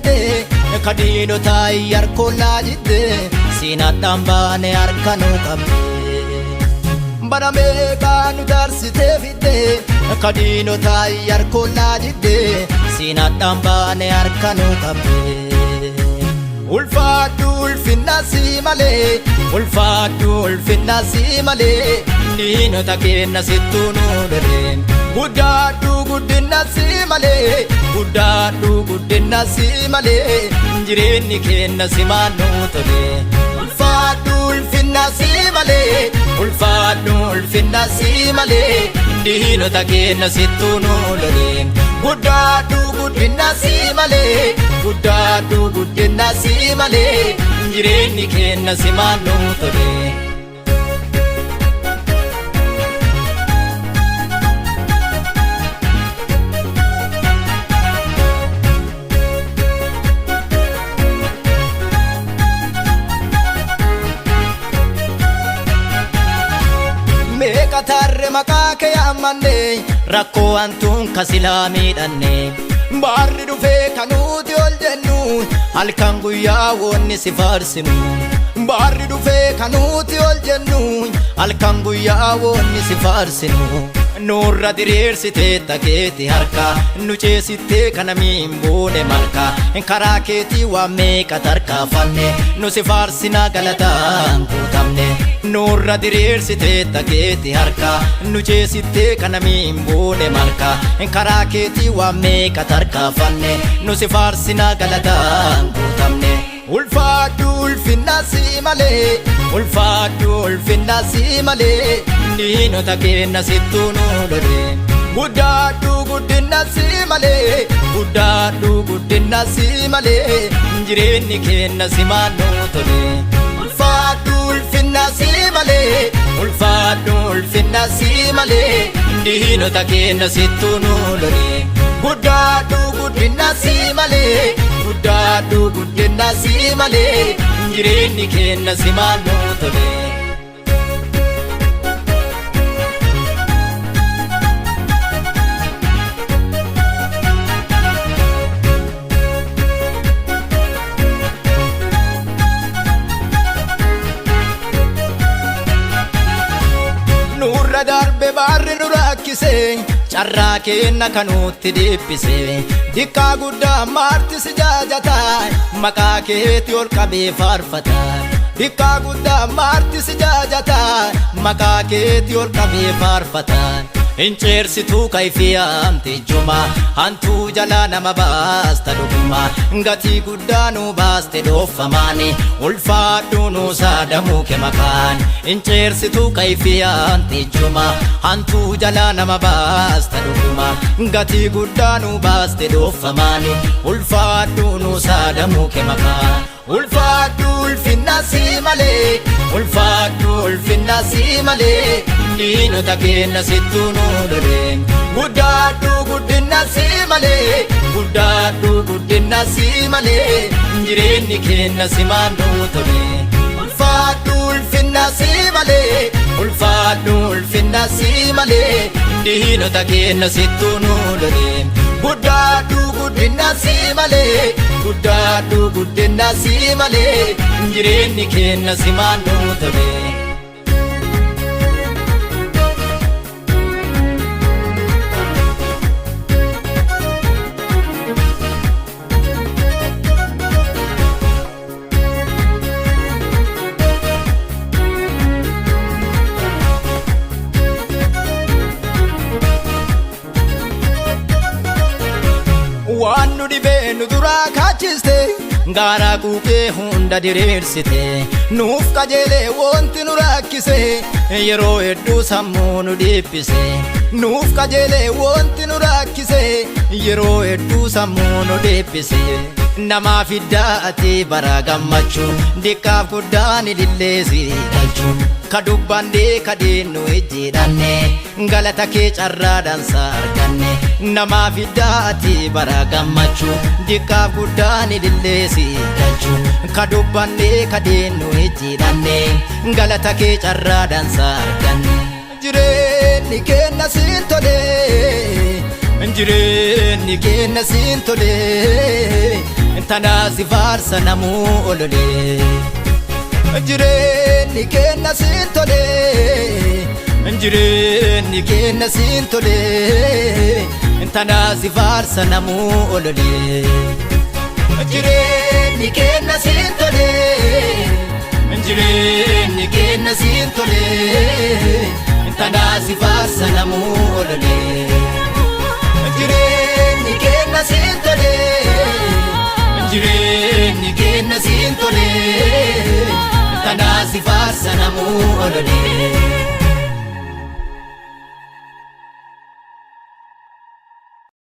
jette kadino tai yarkolla jette sinadhan baane harkanuu qabde barame kaanu darsite fidde kadino tai yarkolla jette sinadhan baane harkanuu qabde ulfaadhu ulfinna si malee ulfaadhu ulfinna si malee diinota keenna sittuu nu lolleen guddaadhu guddinna si malee guddaadhu guddinna si malee jireenyi keenna simaan nu tole ulfaadhu ulfinna si malee ulfaadhu ulfinna si malee diinota keenna sittuu nu lolleen guddaadhu guddinna si malee guddaadhu guddinna si malee jireenyi keenna simaan nu tole Katarre maqaa kee ammanne rakkoo hantuun kasilaa miidhanne baarri dhufee kanuuti ol jennu halkan guyyaa woonni si faarsinu baarri dhufee kanuuti ol jennu halkan guyyaa woonni si faarsinu nurra diriirsitee takeeti harka nu ceesitee kana miimbuune malka karaa keetii waan meeqa tarkaafanne nu si faarsinaa galataan guutamne nurra diriirsitee takeeti harka nu ceesitee kana miimbuune malka karaa keetii waan meeqa tarkaafanne nu si faarsinaa galataan guutamne ulfaadhu ulfinna si malee ulfaadhu ulfinna si malee diinota keenna sittuu nu lolleen guddaadhu guddinna si malee guddaadhu guddinna si malee jireenyi keenna simaan nu tole ulfaadhu ulfinna si malee ulfaadhu ulfinna si malee diinota keenna sittuu nu lolleen guddaadhu guddinna si malee guddaadhu guddinna si malee jireenyi keenna simaan nu tole darbe baarri nu rakkise carraa keenna kanuutti dhiphise dikkaa guddaa maarti si jaajata maqaa keetti ol qabee faarfata dikkaa guddaa maarti si jaajata maqaa keetti ol qabee faarfata inceersituu kayfiyaamti juma hantuu jalaa nama baasta dhuguma gatii guddaa nu baaste dhoofamaani ulfaadhu nu saadamuu ke makaan inceersituu kayfiyaamti juma hantuu jalaa nama baasta dhuguma gatii guddaa nu baaste dhoofamaani ulfaadhu nu saadamuu ke makaan ulfaadhu ulfinna si malee ulfaadhu ulfinna si malee diinota keenna sittuu nu lolleen guddaadhu guddinna si malee guddaadhu guddinna si malee jireenyi keenna simaan nu tole ulfaadhu ulfinna si malee ulfaadhu ulfinna si malee diinota keenna sittuu nu lolleen guddaadhu guddinna si malee guddaadhu guddinna si malee jireenyi keenna simaan nu tole waan nu dhibee nu duraa kaachiste gaara quuqee hunda diriirsite nuuf qajeelee wanti nu rakkise yeroo hedduu sammuu nu dhiphise nuuf qajeelee wanti nu rakkise yeroo hedduu sammuu nu dhiphise namaaf iddaati bara gammachuu dikkaaf guddaan ililleesi galchuu ka dubbannee ka deennu ejjeedhanne galata kee carraadhaan arganne namaaf iddaati bara gammachuu dikkaaf guddaan ililleesi galchuu ka dubbannee ka deennu ejjeedhanne galata kee carraadhaan arganne jireenyi keenna siin tolee jireenyi keenna siin tolee tanaa si faarsa namuu ololee. Jireenyi kenna siin tolee, jireenyi kenna siin tolee, tanaa si faarsa namuu ololee. Jireenyi kenna siin tolee, jireenyi kenna siin tolee, tanaa si faarsa namuu ololee. Jireenyi kenna siin tolee, jireenyi kenna siin tolee, tanaa si faarsa namuu